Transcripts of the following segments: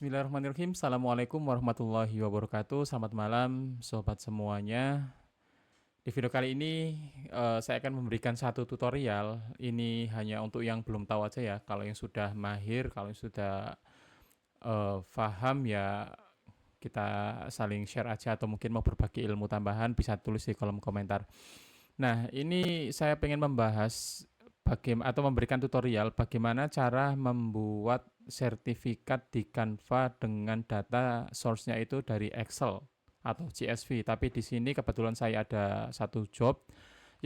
Bismillahirrahmanirrahim. Assalamualaikum warahmatullahi wabarakatuh. Selamat malam, sobat semuanya. Di video kali ini saya akan memberikan satu tutorial. Ini hanya untuk yang belum tahu aja ya. Kalau yang sudah mahir, kalau yang sudah paham ya kita saling share aja atau mungkin mau berbagi ilmu tambahan bisa tulis di kolom komentar. Nah, ini saya pengen membahas atau memberikan tutorial bagaimana cara membuat sertifikat di Canva dengan data source-nya itu dari Excel atau CSV. Tapi di sini kebetulan saya ada satu job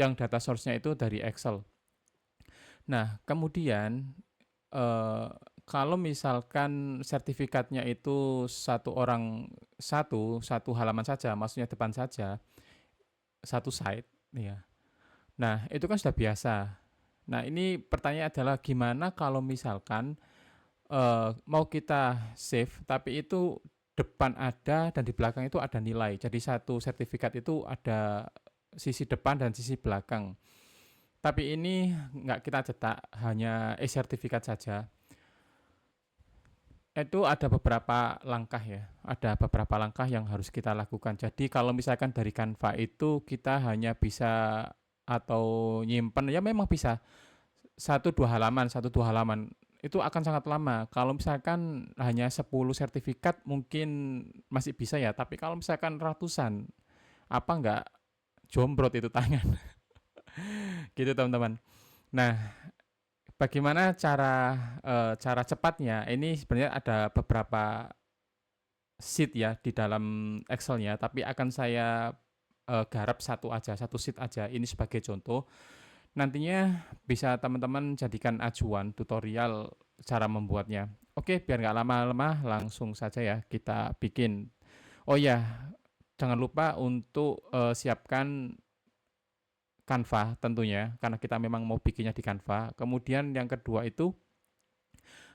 yang data source-nya itu dari Excel. Nah, kemudian eh, kalau misalkan sertifikatnya itu satu orang satu halaman saja, maksudnya depan saja, satu site, ya. Nah, itu kan sudah biasa. Nah, ini pertanyaan adalah gimana kalau misalkan mau kita save, tapi itu depan ada dan di belakang itu ada nilai. Jadi satu sertifikat itu ada sisi depan dan sisi belakang. Tapi ini nggak kita cetak, hanya e-sertifikat saja. Itu ada beberapa langkah ya, ada beberapa langkah yang harus kita lakukan. Jadi kalau misalkan dari Canva itu kita hanya bisa atau nyimpen, ya memang bisa satu dua halaman itu akan sangat lama. Kalau misalkan hanya 10 sertifikat mungkin masih bisa ya, tapi kalau misalkan ratusan, apa enggak jombrot itu tangan. Gitu teman-teman. Nah, bagaimana cara cepatnya? Ini sebenarnya ada beberapa sheet ya di dalam Excelnya, tapi akan saya garap satu aja, satu sheet aja. Ini sebagai contoh. Nantinya bisa teman-teman jadikan acuan tutorial cara membuatnya. Oke, biar nggak lama-lama, langsung saja ya kita bikin. Oh ya, jangan lupa untuk siapkan Canva tentunya, karena kita memang mau bikinnya di Canva. Kemudian yang kedua itu,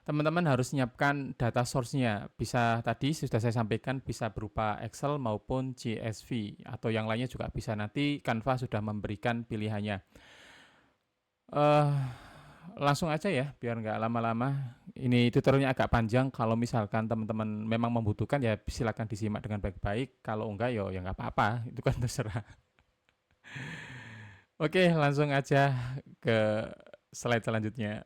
teman-teman harus menyiapkan data source-nya. Bisa tadi sudah saya sampaikan, bisa berupa Excel maupun CSV, atau yang lainnya juga bisa. Nanti Canva sudah memberikan pilihannya. Eh, langsung aja ya, biar nggak lama-lama. Ini tutorialnya agak panjang. Kalau misalkan teman-teman memang membutuhkan ya silakan disimak dengan baik-baik. Kalau enggak ya nggak apa-apa. Itu kan terserah. Oke, langsung aja ke slide selanjutnya.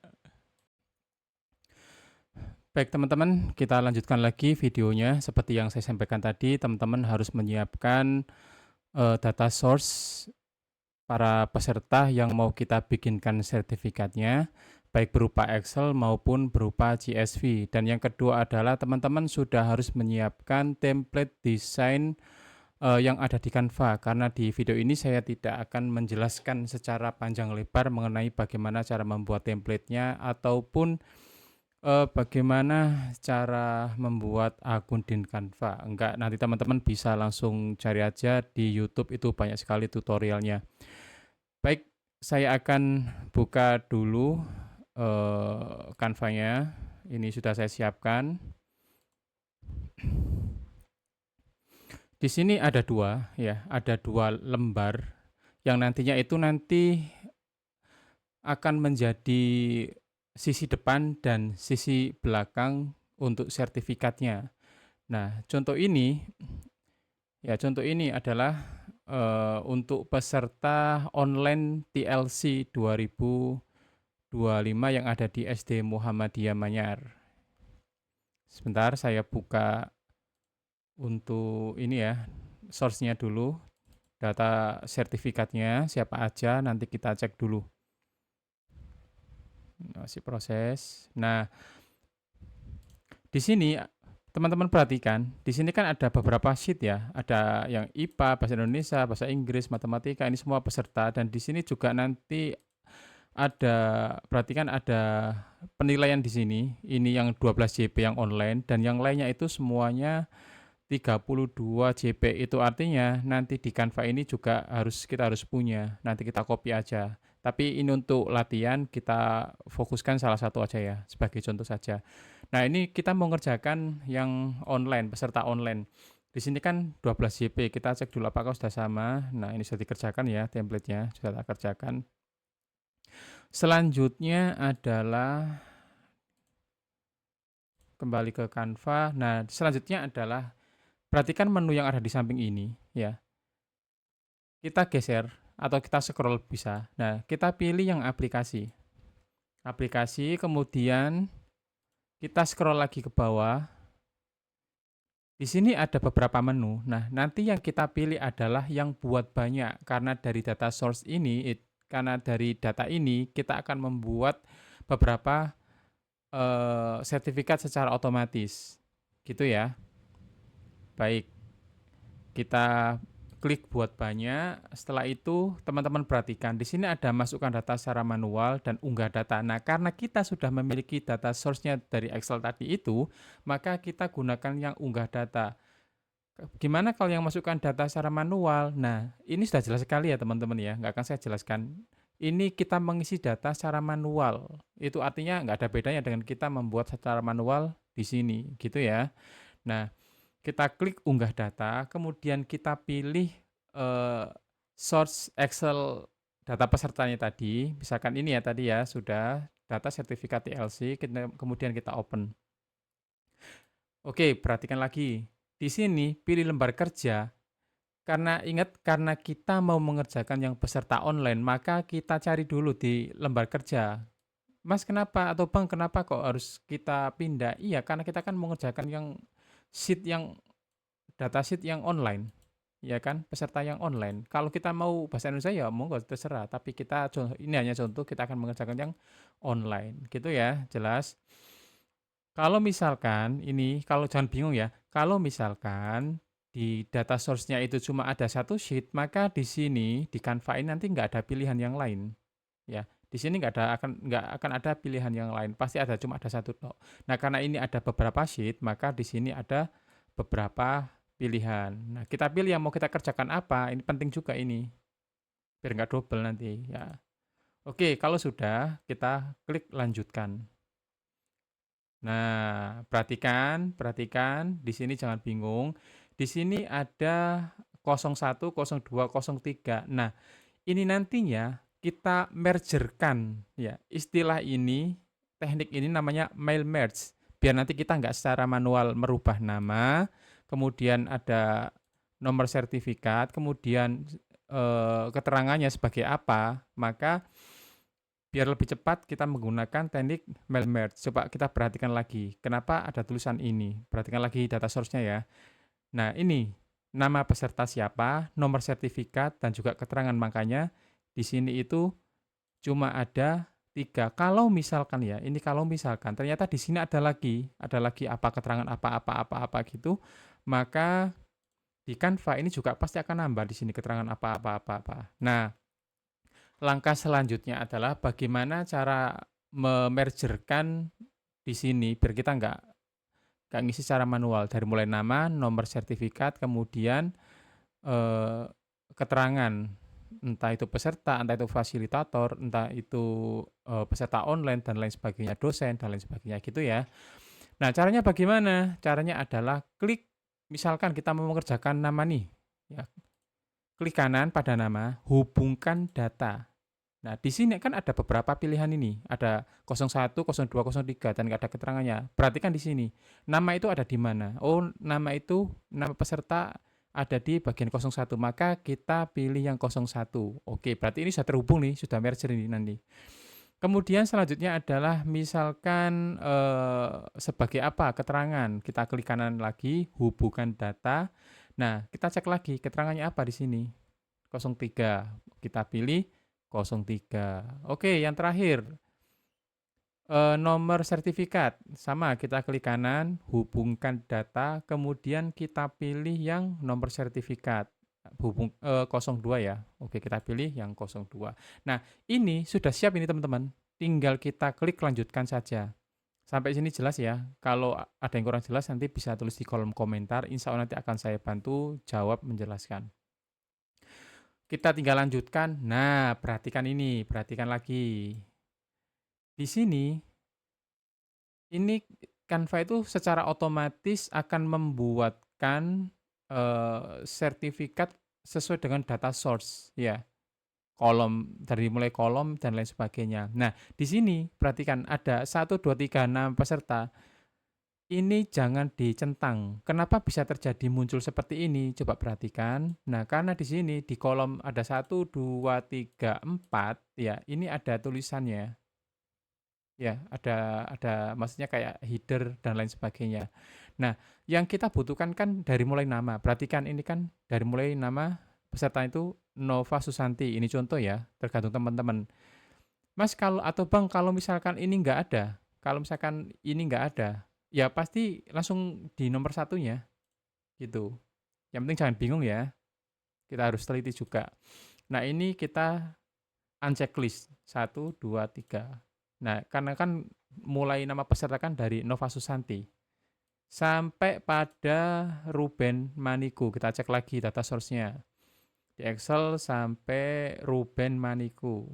Baik teman-teman, kita lanjutkan lagi videonya. Seperti yang saya sampaikan tadi, teman-teman harus menyiapkan data source para peserta yang mau kita bikinkan sertifikatnya, baik berupa Excel maupun berupa CSV. Dan yang kedua adalah teman-teman sudah harus menyiapkan template desain yang ada di Canva, karena di video ini saya tidak akan menjelaskan secara panjang lebar mengenai bagaimana cara membuat template-nya ataupun bagaimana cara membuat akun di Canva. Enggak, nanti teman-teman bisa langsung cari aja di YouTube, itu banyak sekali tutorialnya. Baik, saya akan buka dulu Canva-nya. Ini sudah saya siapkan. Di sini ada dua, ya, ada dua lembar yang nantinya itu nanti akan menjadi sisi depan dan sisi belakang untuk sertifikatnya. Nah, contoh ini adalah untuk peserta online TLC 2025 yang ada di SD Muhammadiyah Manyar. Sebentar, saya buka untuk ini ya, source-nya dulu, data sertifikatnya siapa aja, nanti kita cek dulu. Masih proses. Nah, di sini teman-teman perhatikan, di sini kan ada beberapa sheet ya, ada yang IPA, bahasa Indonesia, bahasa Inggris, matematika, ini semua peserta, dan di sini juga nanti ada, perhatikan ada penilaian di sini, ini yang 12 JP yang online, dan yang lainnya itu semuanya 32 JP. Itu artinya nanti di Canva ini juga kita harus punya, nanti kita copy aja. Tapi ini untuk latihan, kita fokuskan salah satu aja ya, sebagai contoh saja. Nah, ini kita mau ngerjakan yang online, peserta online. Di sini kan 12 JP, kita cek dulu apakah sudah sama. Nah, ini sudah dikerjakan ya, template-nya sudah kita kerjakan. Selanjutnya adalah kembali ke Canva. Nah, selanjutnya adalah perhatikan menu yang ada di samping ini ya. Kita geser atau kita scroll bisa. Nah, kita pilih yang aplikasi. Aplikasi, kemudian kita scroll lagi ke bawah. Di sini ada beberapa menu. Nah, nanti yang kita pilih adalah yang buat banyak karena dari data source ini, karena dari data ini kita akan membuat beberapa sertifikat secara otomatis. Gitu ya. Baik, kita klik buat banyak. Setelah itu, teman-teman perhatikan di sini ada masukkan data secara manual dan unggah data. Nah, karena kita sudah memiliki data source-nya dari Excel tadi itu, maka kita gunakan yang unggah data. Gimana kalau yang masukkan data secara manual? Nah, ini sudah jelas sekali ya teman-teman ya, nggak akan saya jelaskan. Ini kita mengisi data secara manual. Itu artinya nggak ada bedanya dengan kita membuat secara manual di sini, gitu ya. Nah, kita klik unggah data, kemudian kita pilih source Excel data pesertanya tadi. Misalkan ini ya tadi ya, sudah data sertifikat TLC, kemudian kita open. Oke, perhatikan lagi. Di sini pilih lembar kerja. Karena ingat, karena kita mau mengerjakan yang peserta online, maka kita cari dulu di lembar kerja. Mas kenapa? Atau Bang kenapa kok harus kita pindah? Iya, karena kita kan mengerjakan yang sheet yang data sheet yang online, ya kan? Peserta yang online. Kalau kita mau bahasa Indonesia ya monggo terserah, tapi kita ini hanya contoh kita akan mengerjakan yang online, gitu ya, jelas. Kalau misalkan ini, kalau jangan bingung ya, kalau misalkan di data source-nya itu cuma ada satu sheet, maka di sini di Canva ini nanti nggak ada pilihan yang lain, ya. Di sini nggak akan ada pilihan yang lain, pasti cuma ada satu tok. Nah, karena ini ada beberapa sheet, maka di sini ada beberapa pilihan. Nah, kita pilih yang mau kita kerjakan apa, ini penting juga ini, biar nggak double nanti, ya. Oke, kalau sudah, kita klik lanjutkan. Nah, perhatikan, perhatikan, di sini jangan bingung. Di sini ada 01, 02, 03. Nah, ini nantinya kita mergerkan ya. Istilah ini, teknik ini namanya mail merge. Biar nanti kita nggak secara manual merubah nama, kemudian ada nomor sertifikat, kemudian keterangannya sebagai apa, maka biar lebih cepat kita menggunakan teknik mail merge. Coba kita perhatikan lagi, kenapa ada tulisan ini. Perhatikan lagi data source-nya ya. Nah, ini nama peserta siapa, nomor sertifikat, dan juga keterangan. Makanya di sini itu cuma ada 3. Kalau misalkan ya, ini kalau misalkan ternyata di sini ada lagi apa keterangan apa gitu, maka di Canva ini juga pasti akan nambah di sini keterangan apa. Nah, langkah selanjutnya adalah bagaimana cara memergerkan di sini biar kita nggak ngisi secara manual dari mulai nama, nomor sertifikat, kemudian eh, keterangan, entah itu peserta, entah itu fasilitator, entah itu peserta online dan lain sebagainya, dosen dan lain sebagainya gitu ya. Nah, caranya bagaimana? Caranya adalah klik, misalkan kita mau mengerjakan nama nih, ya, klik kanan pada nama, hubungkan data. Nah, di sini kan ada beberapa pilihan ini. Ada 01, 02, 03 dan nggak ada keterangannya. Perhatikan di sini. Nama itu ada di mana? Oh, nama peserta ada di bagian 01. Maka kita pilih yang 01. Oke, berarti ini sudah terhubung nih, sudah merger ini nanti. Kemudian selanjutnya adalah misalkan sebagai apa keterangan. Kita klik kanan lagi, hubungkan data. Nah, kita cek lagi keterangannya apa di sini. 03. Kita pilih 03. Oke, yang terakhir, nomor sertifikat. Sama, kita klik kanan, hubungkan data, kemudian kita pilih yang nomor sertifikat. 02 ya. Oke, kita pilih yang 02. Nah, ini sudah siap ini teman-teman. Tinggal kita klik lanjutkan saja. Sampai sini jelas ya. Kalau ada yang kurang jelas nanti bisa tulis di kolom komentar. Insya Allah nanti akan saya bantu jawab menjelaskan. Kita tinggal lanjutkan. Nah, perhatikan ini, perhatikan lagi. Di sini, ini Canva itu secara otomatis akan membuatkan sertifikat sesuai dengan data source, ya. Kolom, dari mulai kolom dan lain sebagainya. Nah, di sini perhatikan ada 1, 2, 3, 6 peserta. ini jangan dicentang. Kenapa bisa terjadi muncul seperti ini? Coba perhatikan. Nah, karena di sini di kolom ada 1, 2, 3, 4 ya, ini ada tulisannya. Ya, ada maksudnya kayak header dan lain sebagainya. Nah, yang kita butuhkan kan dari mulai nama. Perhatikan ini kan dari mulai nama peserta itu Nova Susanti. Ini contoh ya, tergantung teman-teman. Mas kalau atau Bang kalau misalkan ini nggak ada, kalau misalkan ini nggak ada, ya pasti langsung di nomor satunya gitu. Yang penting jangan bingung ya, kita harus teliti juga. Nah ini kita unchecklist, 1, 2, 3. Nah karena kan mulai nama peserta kan dari Nova Susanti, sampai pada Ruben Maniku, kita cek lagi data source-nya. Di Excel sampai Ruben Maniku.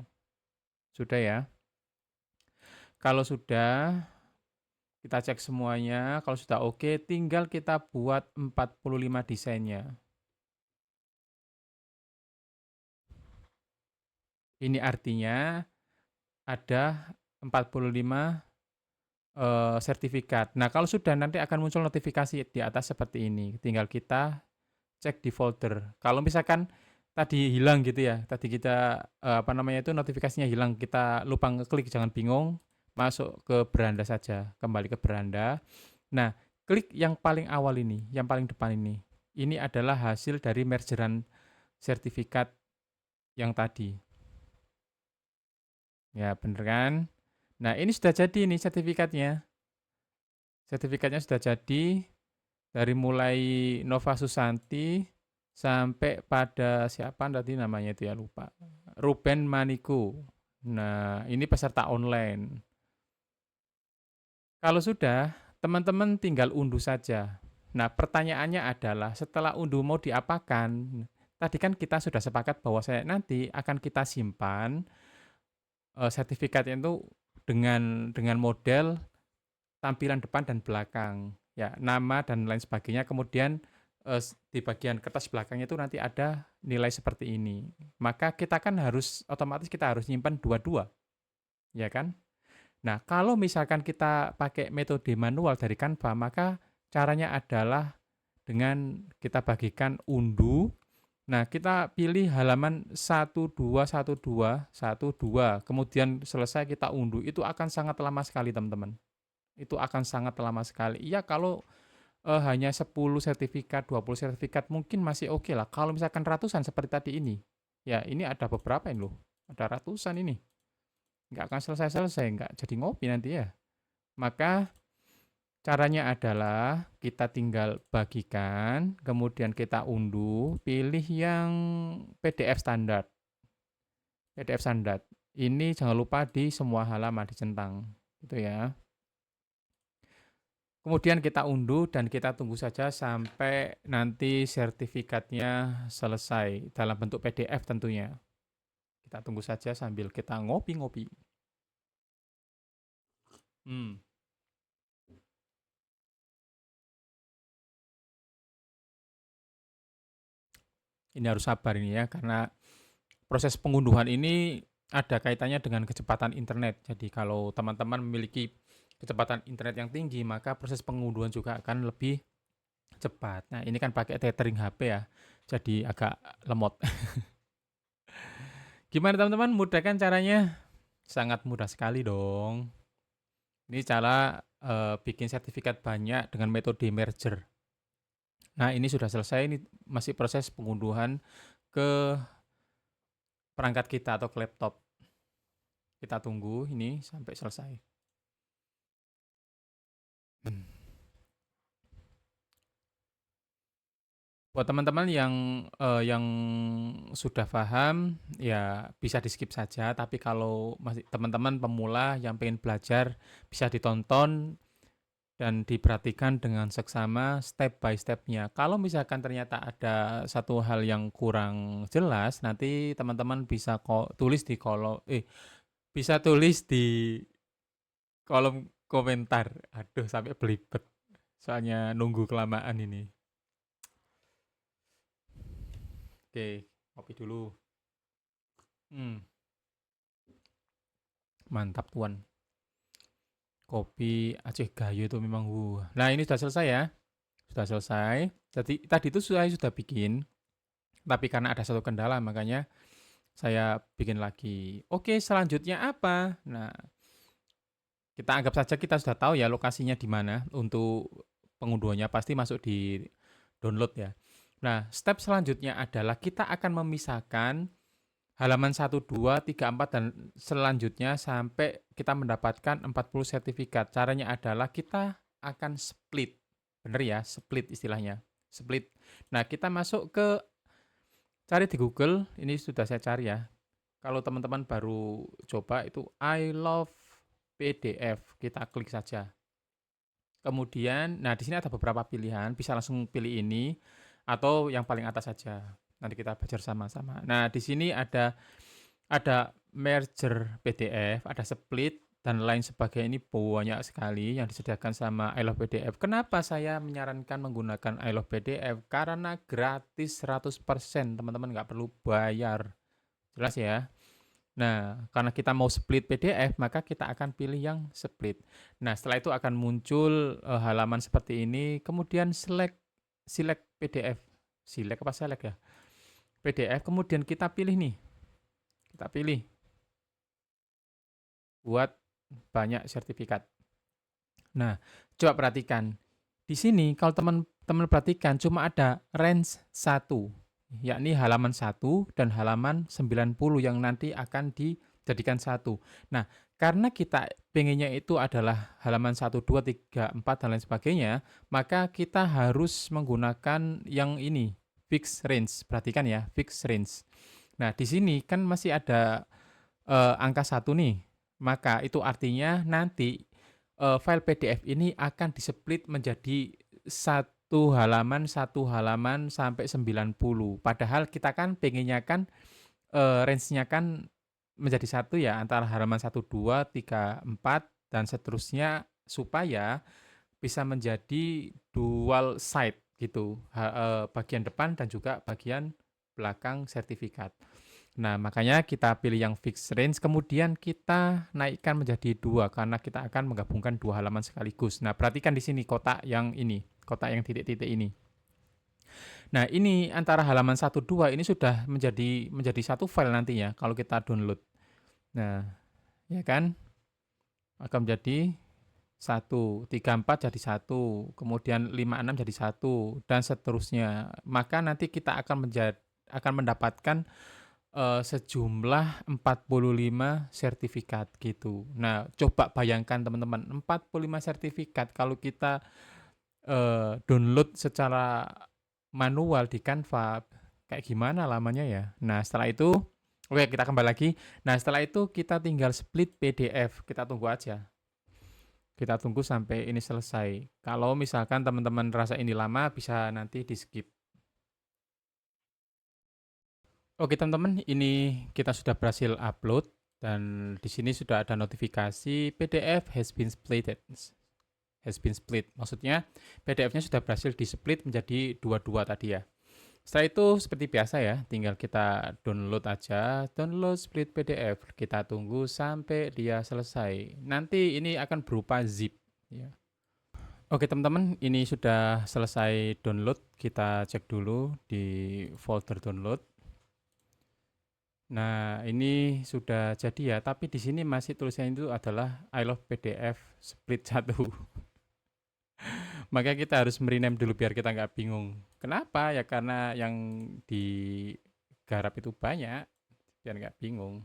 Sudah ya? Kalau sudah, kita cek semuanya, kalau sudah oke, tinggal kita buat 45 desainnya. Ini artinya ada 45 sertifikat. Nah, kalau sudah nanti akan muncul notifikasi di atas seperti ini. Tinggal kita cek di folder. Kalau misalkan tadi hilang gitu ya, tadi kita apa namanya itu notifikasinya hilang, kita lupa ngeklik, jangan bingung, masuk ke beranda saja, kembali ke beranda. Nah, klik yang paling awal ini, yang paling depan ini. Ini adalah hasil dari mergeran sertifikat yang tadi. Ya, bener kan? Nah, ini sudah jadi nih sertifikatnya. Sertifikatnya sudah jadi dari mulai Nova Susanti sampai pada siapa tadi namanya itu ya lupa. Ruben Maniku. Nah, ini peserta online. Kalau sudah, teman-teman tinggal unduh saja. Nah, pertanyaannya adalah setelah unduh mau diapakan? Tadi kan kita sudah sepakat bahwa saya nanti akan kita simpan sertifikatnya itu dengan model tampilan depan dan belakang, ya nama dan lain sebagainya. Kemudian di bagian kertas belakangnya itu nanti ada nilai seperti ini. Maka kita kan harus otomatis kita harus nyimpan dua-dua, ya kan? Nah, kalau misalkan kita pakai metode manual dari Canva, maka caranya adalah dengan kita bagikan unduh. Nah, kita pilih halaman 121212, kemudian selesai kita unduh. Itu akan sangat lama sekali, teman-teman. Itu akan sangat lama sekali. Iya, kalau hanya 10 sertifikat, 20 sertifikat mungkin masih oke lah. Kalau misalkan ratusan seperti tadi ini, ya ini ada beberapa ini loh. Ada ratusan ini. Nggak akan selesai-selesai, nggak jadi ngopi nanti ya. Maka caranya adalah kita tinggal bagikan, kemudian kita unduh, pilih yang PDF standar. PDF standar. Ini jangan lupa di semua halaman dicentang, gitu ya. Kemudian kita unduh dan kita tunggu saja sampai nanti sertifikatnya selesai dalam bentuk PDF tentunya. Kita tunggu saja sambil kita ngopi-ngopi. Hmm. Ini harus sabar ini ya, karena proses pengunduhan ini ada kaitannya dengan kecepatan internet. Jadi kalau teman-teman memiliki kecepatan internet yang tinggi, maka proses pengunduhan juga akan lebih cepat. Nah, ini kan pakai tethering HP ya, jadi agak lemot. Gimana teman-teman, mudah kan caranya? Sangat mudah sekali dong. Ini cara bikin sertifikat banyak dengan metode merger. Nah, ini sudah selesai, ini masih proses pengunduhan ke perangkat kita atau ke laptop. Kita tunggu ini sampai selesai. Buat teman-teman yang sudah paham, ya bisa di-skip saja, tapi kalau masih teman-teman pemula yang pengen belajar, bisa ditonton dan diperhatikan dengan seksama step by step-nya. Kalau misalkan ternyata ada satu hal yang kurang jelas, nanti teman-teman bisa tulis di bisa tulis di kolom komentar. Aduh, sampai belibet. Soalnya nunggu kelamaan ini. Oke, kopi dulu. Hmm, mantap tuan. Kopi Aceh Gayo itu memang Nah, ini sudah selesai ya. Sudah selesai. Jadi tadi itu saya sudah bikin, tapi karena ada satu kendala makanya saya bikin lagi. Oke, selanjutnya apa? Nah, kita anggap saja kita sudah tahu ya lokasinya di mana untuk pengunduhannya pasti masuk di download ya. Nah, step selanjutnya adalah kita akan memisahkan halaman 1, 2, 3, 4 dan selanjutnya sampai kita mendapatkan 40 sertifikat. Caranya adalah kita akan split. Bener ya, split istilahnya. Split. Nah, kita masuk ke cari di Google, ini sudah saya cari ya. Kalau teman-teman baru coba itu I love PDF, kita klik saja. Kemudian, nah di sini ada beberapa pilihan, bisa langsung pilih ini atau yang paling atas saja. Nanti kita belajar sama-sama. Nah, di sini ada merger PDF, ada split dan lain sebagainya. Ini banyak sekali yang disediakan sama I Love PDF. Kenapa saya menyarankan menggunakan I Love PDF? Karena gratis 100%, teman-teman nggak perlu bayar. Jelas ya? Nah, karena kita mau split PDF, maka kita akan pilih yang split. Nah, setelah itu akan muncul halaman seperti ini, kemudian select PDF. Select apa select ya? PDF, kemudian kita pilih nih. Kita pilih buat banyak sertifikat. Nah, coba perhatikan. Di sini kalau teman-teman perhatikan cuma ada range 1, yakni halaman 1 dan halaman 90 yang nanti akan dijadikan satu. Nah, karena kita pengennya itu adalah halaman 1, 2, 3, 4 dan lain sebagainya, maka kita harus menggunakan yang ini, fixed range. Perhatikan ya, fixed range. Nah, di sini kan masih ada angka 1 nih. Maka itu artinya nanti file PDF ini akan di-split menjadi satu halaman sampai 90. Padahal kita kan pengennya kan range-nya kan menjadi satu ya antara halaman 1, 2, 3, 4 dan seterusnya supaya bisa menjadi dual side gitu, bagian depan dan juga bagian belakang sertifikat. Nah, makanya kita pilih yang fixed range, kemudian kita naikkan menjadi 2 karena kita akan menggabungkan 2 halaman sekaligus. Nah, perhatikan di sini kotak yang ini, kotak yang titik-titik ini. Nah, ini antara halaman 1, 2 ini sudah menjadi satu file nantinya kalau kita download. Nah, ya kan? Akan menjadi 1, 3, 4 jadi 1, kemudian 5, 6 jadi 1 dan seterusnya. Maka nanti kita akan mendapatkan sejumlah 45 sertifikat gitu. Nah, coba bayangkan teman-teman, 45 sertifikat kalau kita download secara manual di Canva, kayak gimana lamanya ya? Nah, setelah itu, oke kita kembali lagi. Nah, setelah itu kita tinggal split PDF, kita tunggu aja. Kita tunggu sampai ini selesai. Kalau misalkan teman-teman rasa ini lama, bisa nanti di skip. Oke teman-teman, ini kita sudah berhasil upload dan di sini sudah ada notifikasi PDF has been splitted. Has been split. Maksudnya PDF-nya sudah berhasil di-split menjadi dua-dua tadi ya. Setelah itu seperti biasa ya, tinggal kita download aja, download split PDF. Kita tunggu sampai dia selesai. Nanti ini akan berupa zip ya. Oke teman-teman, ini sudah selesai download. Kita cek dulu di folder download. Nah, ini sudah jadi ya, tapi di sini masih tulisannya itu adalah I love PDF split 1. Makanya kita harus merename dulu biar kita nggak bingung. Kenapa? Ya karena yang digarap itu banyak, biar nggak bingung.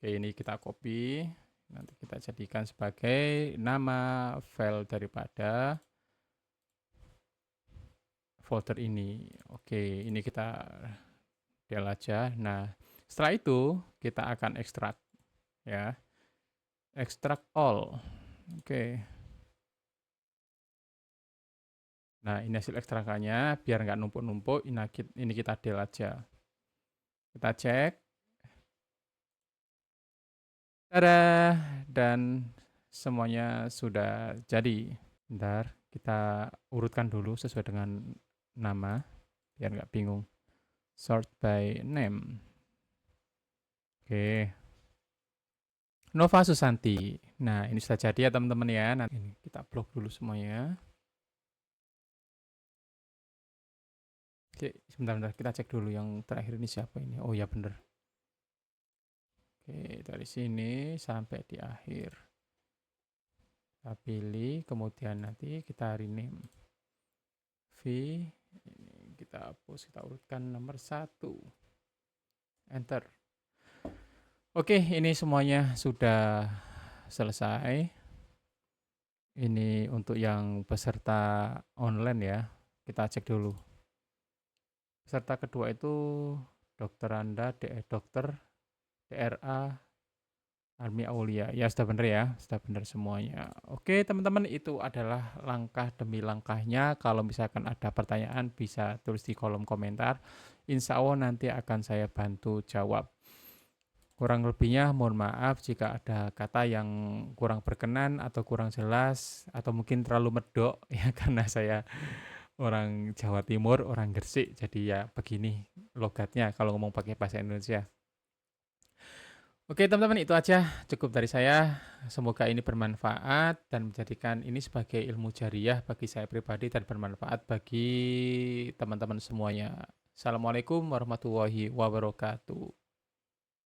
Oke, ini kita copy, nanti kita jadikan sebagai nama file daripada folder ini. Oke, ini kita del aja. Nah, setelah itu kita akan ekstrak ya. Ekstrak all. Oke. Nah, ini hasil ekstrakannya biar nggak numpuk-numpuk. Ini kita del aja. Kita cek. Tada! Dan semuanya sudah jadi. Bentar, kita urutkan dulu sesuai dengan nama biar nggak bingung. Sort by name. Oke. Nova Susanti. Nah, ini sudah jadi ya teman-teman ya. Nah, ini kita blok dulu semuanya. Oke, sebentar-bentar kita cek dulu yang terakhir ini siapa ini. Oh ya bener. Oke, dari sini sampai di akhir. Kita pilih, kemudian nanti kita rename. V, ini kita hapus, kita urutkan nomor 1. Enter. Oke, ini semuanya sudah selesai. Ini untuk yang peserta online ya. Kita cek dulu. Peserta kedua itu Dokter Anda, Dokter DRA Army Aulia. Ya, sudah benar ya. Sudah benar semuanya. Oke, teman-teman, itu adalah langkah demi langkahnya. Kalau misalkan ada pertanyaan bisa tulis di kolom komentar. Insya Allah nanti akan saya bantu jawab. Kurang lebihnya mohon maaf jika ada kata yang kurang berkenan atau kurang jelas atau mungkin terlalu medok ya karena saya orang Jawa Timur, orang Gresik. Jadi ya begini logatnya kalau ngomong pakai bahasa Indonesia. Oke teman-teman, itu aja cukup dari saya. Semoga ini bermanfaat dan menjadikan ini sebagai ilmu jariah bagi saya pribadi dan bermanfaat bagi teman-teman semuanya. Assalamualaikum warahmatullahi wabarakatuh.